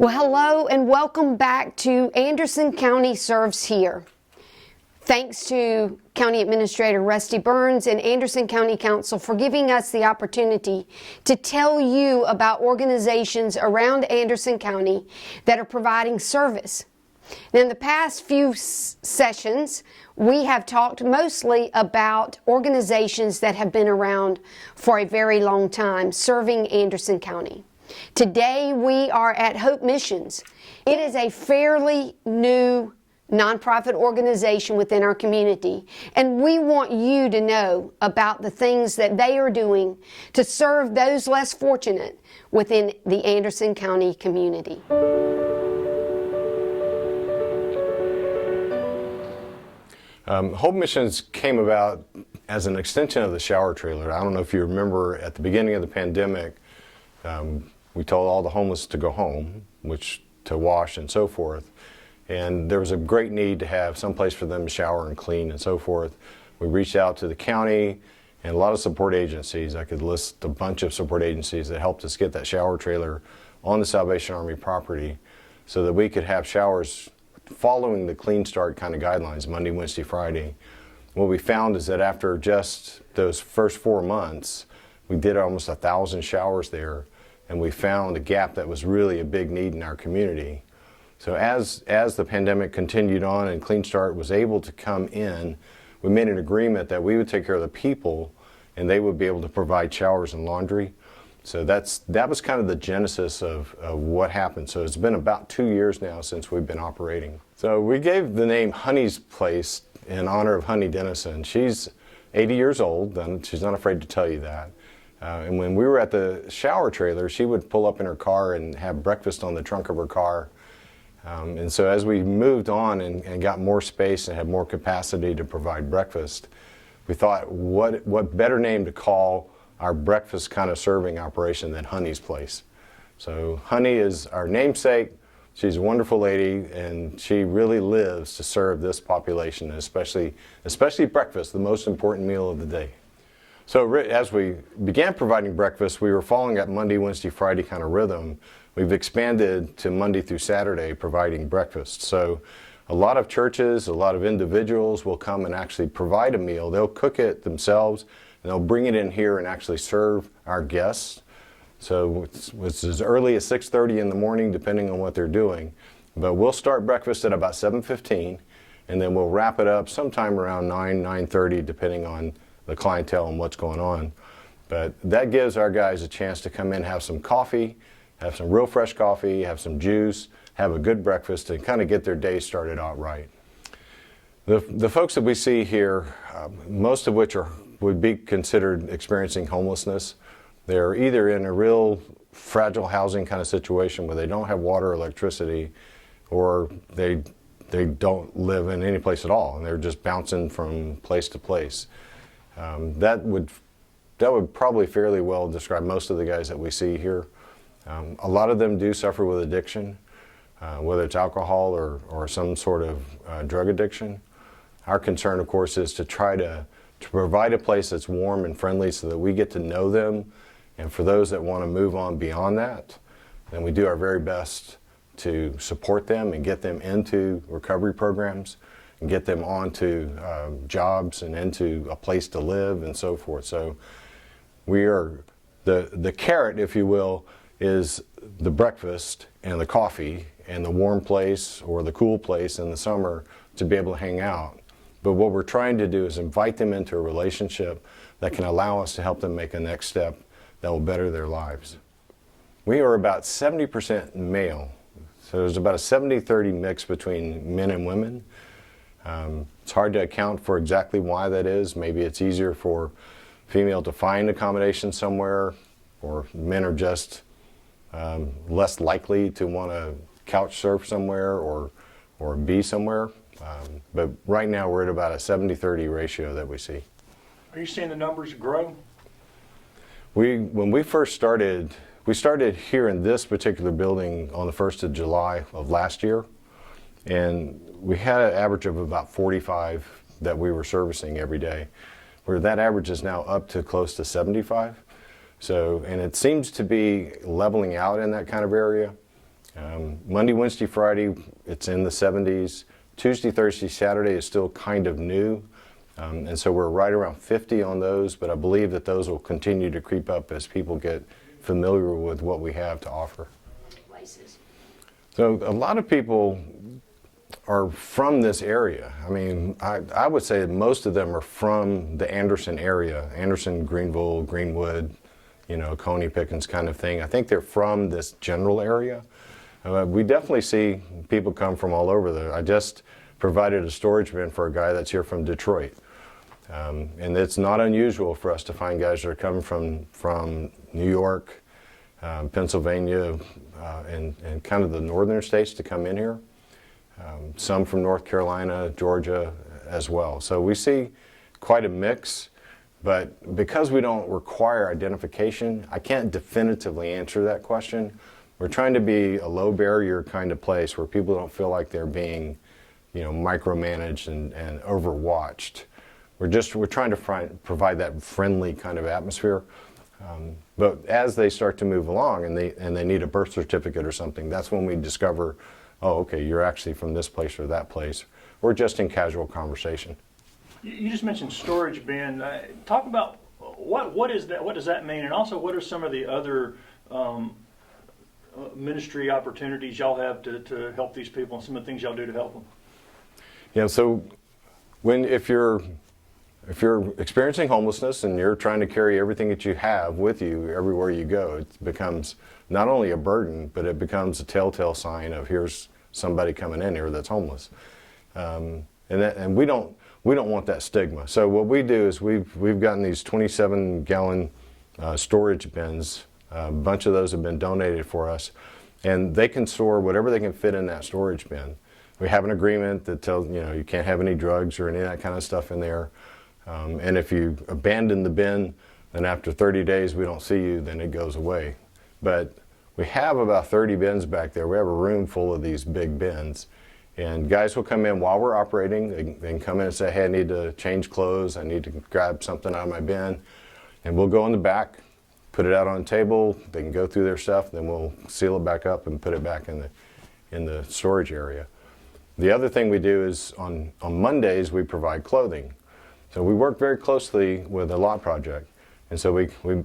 Well, hello and welcome back to Anderson County Serves Here. Thanks to County Administrator Rusty Burns and Anderson County Council for giving us the opportunity to tell you about organizations around Anderson County that are providing service. Now, in the past few sessions, we have talked mostly about organizations that have been around for a very long time serving Anderson County. Today we are at Hope Missions. It is a fairly new nonprofit organization within our community, and we want you to know about the things that they are doing to serve those less fortunate within the Anderson County community. Hope Missions came about as an extension of the shower trailer. I don't know if you remember at the beginning of the pandemic, we told all the homeless to go home, which to wash and so forth. And there was a great need to have some place for them to shower and clean and so forth. We reached out to the county and a lot of support agencies. I could list a bunch of support agencies that helped us get that shower trailer on the Salvation Army property so that we could have showers following the Clean Start kind of guidelines, Monday, Wednesday, Friday. What we found is that after just those first 4 months, we did almost 1,000 showers there, and we found a gap that was really a big need in our community. So as the pandemic continued on and Clean Start was able to come in, we made an agreement that we would take care of the people and they would be able to provide showers and laundry. So that was kind of the genesis of what happened. So it's been about 2 years now since we've been operating. So we gave the name Honey's Place in honor of Honey Dennison. She's 80 years old, and she's not afraid to tell you that. And when we were at the shower trailer, she would pull up in her car and have breakfast on the trunk of her car. And so as we moved on and got more space and had more capacity to provide breakfast, we thought, what better name to call our breakfast kind of serving operation than Honey's Place. So Honey is our namesake. She's a wonderful lady, and she really lives to serve this population, especially breakfast, the most important meal of the day. So as we began providing breakfast, we were following that Monday, Wednesday, Friday kind of rhythm. We've expanded to Monday through Saturday providing breakfast. So a lot of churches, a lot of individuals will come and actually provide a meal. They'll cook it themselves, and they'll bring it in here and actually serve our guests. So it's as early as 6:30 in the morning, depending on what they're doing. But we'll start breakfast at about 7:15, and then we'll wrap it up sometime around 9:30, depending on the clientele and what's going on. But that gives our guys a chance to come in, have some coffee, have some real fresh coffee, have some juice, have a good breakfast, and kind of get their day started out right. The folks that we see here, most of which would be considered experiencing homelessness. They're either in a real fragile housing kind of situation where they don't have water or electricity, or they don't live in any place at all, and they're just bouncing from place to place. That would probably fairly well describe most of the guys that we see here. A lot of them do suffer with addiction, whether it's alcohol or some sort of drug addiction. Our concern, of course, is to try to provide a place that's warm and friendly so that we get to know them. And for those that want to move on beyond that, then we do our very best to support them and get them into recovery programs and get them onto jobs and into a place to live and so forth. So we are, the carrot, if you will, is the breakfast and the coffee and the warm place or the cool place in the summer to be able to hang out. But what we're trying to do is invite them into a relationship that can allow us to help them make a next step that will better their lives. We are about 70% male, so there's about a 70-30 mix between men and women. It's hard to account for exactly why that is. Maybe it's easier for female to find accommodation somewhere, or men are just less likely to want to couch surf somewhere or be somewhere. But right now we're at about a 70-30 ratio that we see. Are you seeing the numbers grow? When we first started, we started here in this particular building on the 1st of July of last year, and we had an average of about 45 that we were servicing every day, where that average is now up to close to 75. So, and it seems to be leveling out in that kind of area. Monday, Wednesday, Friday, it's in the 70s. Tuesday, Thursday, Saturday is still kind of new. And so we're right around 50 on those, but I believe that those will continue to creep up as people get familiar with what we have to offer. Places. So a lot of people are from this area. I mean, I would say that most of them are from the Anderson area, Anderson, Greenville, Greenwood, you know, Coney, Pickens kind of thing. I think they're from this general area. We definitely see people come from all over there. I just provided a storage bin for a guy that's here from Detroit. And it's not unusual for us to find guys that are coming from New York, Pennsylvania, and kind of the northern states to come in here. Some from North Carolina, Georgia as well. So we see quite a mix, but because we don't require identification, I can't definitively answer that question. We're trying to be a low barrier kind of place where people don't feel like they're being, you know, micromanaged and overwatched. We're trying to provide that friendly kind of atmosphere. But as they start to move along and they need a birth certificate or something, that's when we discover, oh, okay, you're actually from this place or that place, or just in casual conversation. You just mentioned storage bin. Talk about what is that? What does that mean? And also, what are some of the other ministry opportunities y'all have to help these people, and some of the things y'all do to help them? Yeah. So, if you're experiencing homelessness and you're trying to carry everything that you have with you everywhere you go, it becomes not only a burden, but it becomes a telltale sign of here's somebody coming in here that's homeless, and we don't want that stigma. So what we do is we've gotten these 27-gallon storage bins. A bunch of those have been donated for us, and they can store whatever they can fit in that storage bin. We have an agreement that tells you can't have any drugs or any of that kind of stuff in there. And if you abandon the bin, then after 30 days we don't see you, then it goes away. But we have about 30 bins back there. We have a room full of these big bins. And guys will come in while we're operating. They can come in and say, hey, I need to change clothes. I need to grab something out of my bin. And we'll go in the back, put it out on the table. They can go through their stuff. Then we'll seal it back up and put it back in the storage area. The other thing we do is on Mondays we provide clothing. So we work very closely with the lot project. And so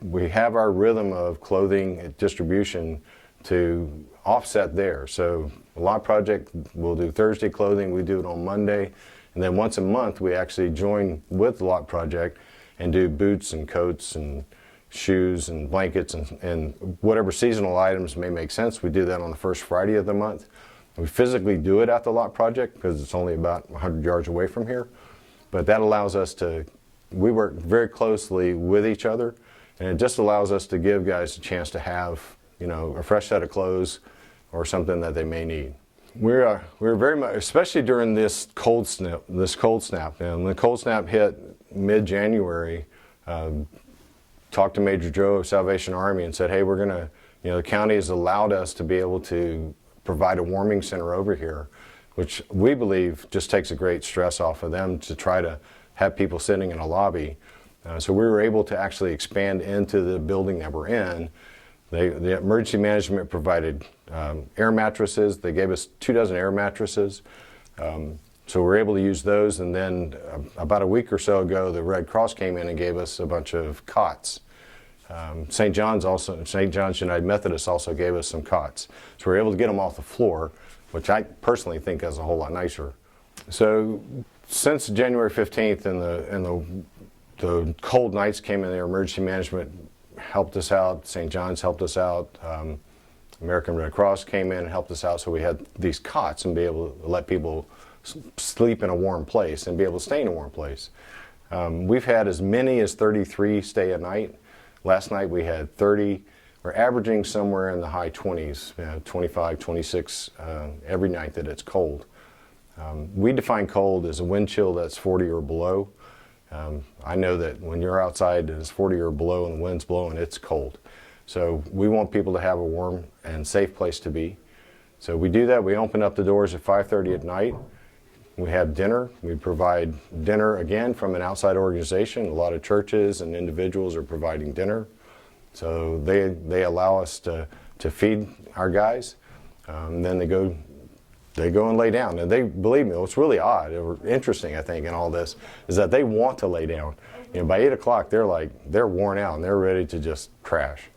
we have our rhythm of clothing distribution to offset there. So a lot project, we'll do Thursday clothing, we do it on Monday. And then once a month, we actually join with the lot project and do boots and coats and shoes and blankets and whatever seasonal items may make sense. We do that on the first Friday of the month. We physically do it at the lot project because it's only about 100 yards away from here. But that allows us we work very closely with each other, and it just allows us to give guys a chance to have, a fresh set of clothes or something that they may need. We're very much, especially during this cold snap. And the cold snap hit mid-January, talked to Major Joe of Salvation Army and said, hey, we're going to, the county has allowed us to be able to provide a warming center over here, which we believe just takes a great stress off of them to try to have people sitting in a lobby. So we were able to actually expand into the building that we're in. The emergency management provided air mattresses. They gave us 24 air mattresses. So we're able to use those. And then about a week or so ago, the Red Cross came in and gave us a bunch of cots. St. John's United Methodist also gave us some cots. So we're able to get them off the floor, which I personally think is a whole lot nicer. So since January 15th and the cold nights came in there, emergency management helped us out, St. John's helped us out, American Red Cross came in and helped us out, so we had these cots and be able to let people sleep in a warm place and be able to stay in a warm place. We've had as many as 33 stay a night. Last night we had 30. We're averaging somewhere in the high 20s, 25, 26 every night that it's cold. We define cold as a wind chill that's 40 or below. I know that when you're outside and it's 40 or below and the wind's blowing, it's cold. So we want people to have a warm and safe place to be. So we do that. We open up the doors at 5:30 at night. We have dinner. We provide dinner again from an outside organization. A lot of churches and individuals are providing dinner. So they allow us to feed our guys. Then they go and lay down. And they, believe me, what's really odd or interesting, I think, in all this is that they want to lay down. By 8 o'clock, they're worn out and they're ready to just crash.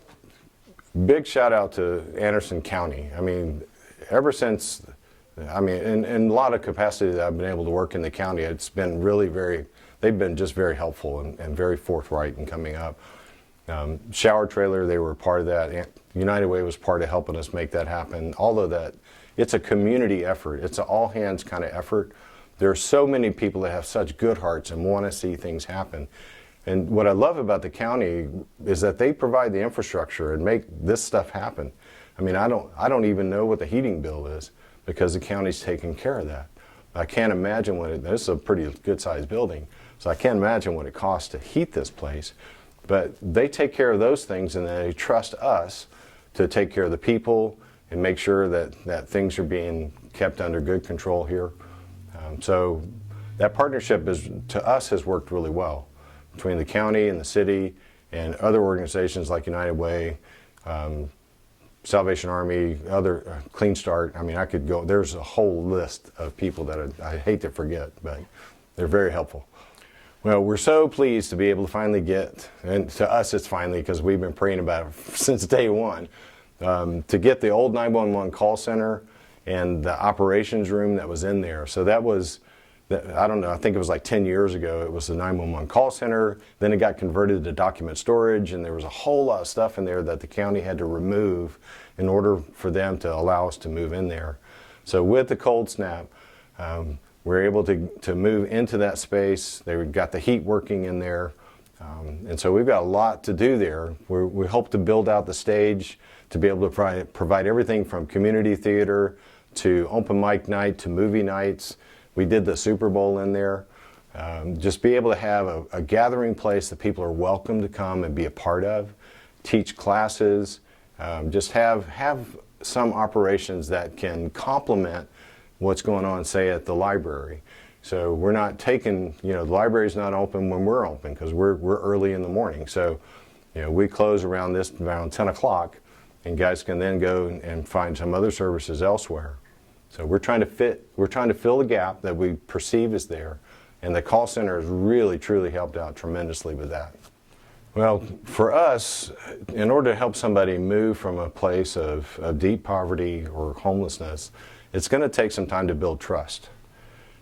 Big shout out to Anderson County. Ever since, in a lot of capacity that I've been able to work in the county, it's been really they've been just very helpful and very forthright in coming up. Shower trailer, they were part of that. United Way was part of helping us make that happen. Although that, it's a community effort. It's an all hands kind of effort. There are so many people that have such good hearts and want to see things happen. And what I love about the county is that they provide the infrastructure and make this stuff happen. I don't even know what the heating bill is because the county's taking care of that. I can't imagine this is a pretty good sized building, so I can't imagine what it costs to heat this place. But they take care of those things and they trust us to take care of the people and make sure that things are being kept under good control here. So that partnership to us has worked really well between the county and the city and other organizations like United Way, Salvation Army, other Clean Start. I could go, there's a whole list of people that I hate to forget, but they're very helpful. Well, we're so pleased to be able to finally get, and to us it's finally because we've been praying about it since day one, to get the old 911 call center and the operations room that was in there. So that was, I don't know, I think it was like 10 years ago, it was the 911 call center, then it got converted to document storage, and there was a whole lot of stuff in there that the county had to remove in order for them to allow us to move in there. So with the cold snap, we're able to move into that space. They got the heat working in there. And so we've got a lot to do there. We hope to build out the stage to be able to provide everything from community theater to open mic night to movie nights. We did the Super Bowl in there. Just be able to have a gathering place that people are welcome to come and be a part of, teach classes, just have some operations that can complement what's going on, say, at the library. So we're not taking, the library's not open when we're open because we're early in the morning. So, we close around 10 o'clock and guys can then go and find some other services elsewhere. So we're trying to fill the gap that we perceive is there. And the call center has really, truly helped out tremendously with that. Well, for us, in order to help somebody move from a place of deep poverty or homelessness, it's going to take some time to build trust.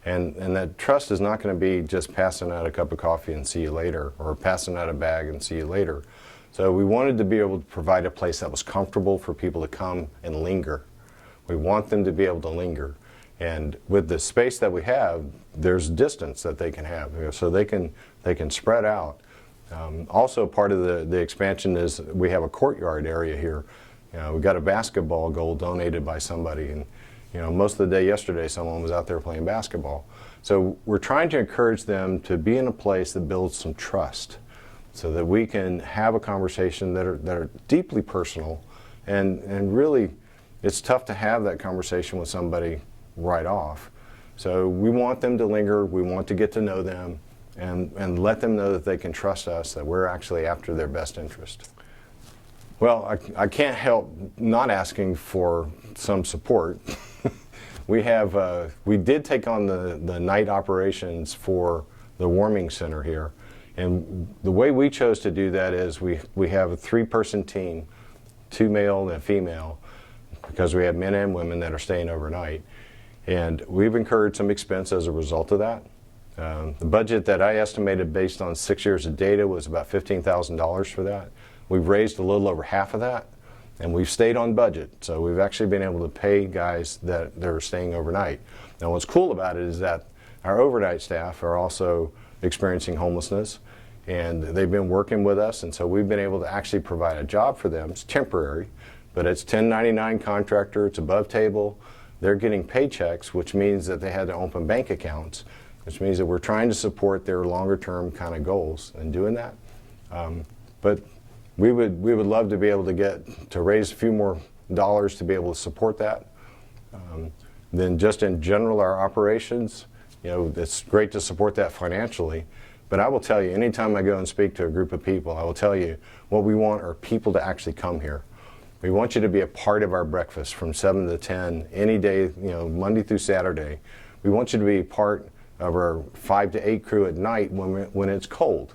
And that trust is not going to be just passing out a cup of coffee and see you later, or passing out a bag and see you later. So we wanted to be able to provide a place that was comfortable for people to come and linger. We want them to be able to linger. And with the space that we have, there's distance that they can have, so they can spread out. Also, part of the expansion is we have a courtyard area here. We got a basketball goal donated by somebody, and most of the day yesterday, someone was out there playing basketball. So we're trying to encourage them to be in a place that builds some trust so that we can have a conversation that are deeply personal. And really, it's tough to have that conversation with somebody right off. So we want them to linger. We want to get to know them and let them know that they can trust us, that we're actually after their best interest. Well, I can't help not asking for some support. We did take on the night operations for the warming center here. And the way we chose to do that is we have a 3-person team, 2 male and a female, because we have men and women that are staying overnight. And we've incurred some expense as a result of that. The budget that I estimated based on 6 years of data was about $15,000 for that. We've raised a little over half of that, and we've stayed on budget. So we've actually been able to pay guys that are staying overnight. Now what's cool about it is that our overnight staff are also experiencing homelessness, and they've been working with us, and so we've been able to actually provide a job for them. It's temporary, but it's 1099 contractor, it's above table. They're getting paychecks, which means that they had to open bank accounts, which means that we're trying to support their longer term kind of goals in doing that. But we would love to be able to raise a few more dollars to be able to support that. Then just in general, our operations, it's great to support that financially. But I will tell you, anytime I go and speak to a group of people, I will tell you what we want are people to actually come here. We want you to be a part of our breakfast from 7 to 10, any day, Monday through Saturday. We want you to be part of our 5 to 8 crew at night when it's cold,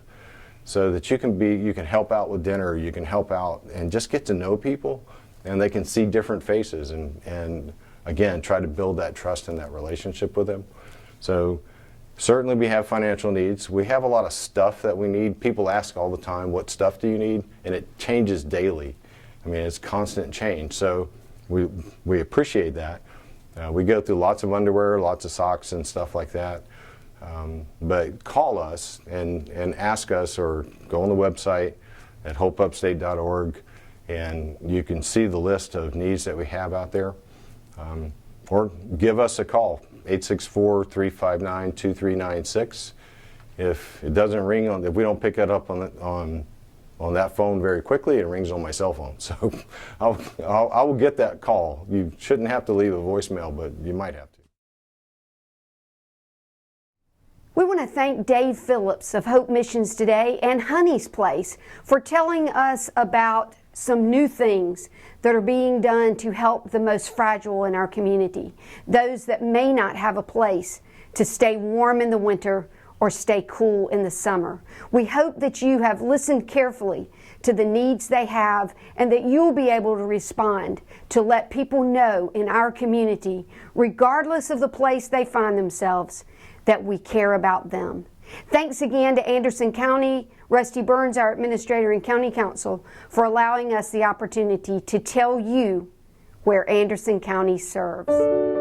so that you can help out with dinner, you can help out and just get to know people, and they can see different faces, and again, try to build that trust and that relationship with them. So certainly we have financial needs. We have a lot of stuff that we need. People ask all the time, what stuff do you need? And it changes daily. I mean, it's constant change. So we appreciate that. We go through lots of underwear, lots of socks and stuff like that. But call us and ask us, or go on the website at hopeupstate.org, and you can see the list of needs that we have out there. Or give us a call, 864-359-2396. If it doesn't ring, if we don't pick it up on that phone very quickly, it rings on my cell phone. So I will get that call. You shouldn't have to leave a voicemail, but you might have to. We want to thank Dave Phillips of Hope Missions Today and Honey's Place for telling us about some new things that are being done to help the most fragile in our community, those that may not have a place to stay warm in the winter or stay cool in the summer. We hope that you have listened carefully to the needs they have, and that you'll be able to respond to let people know in our community, regardless of the place they find themselves, that we care about them. Thanks again to Anderson County, Rusty Burns, our Administrator and County Council, for allowing us the opportunity to tell you where Anderson County serves.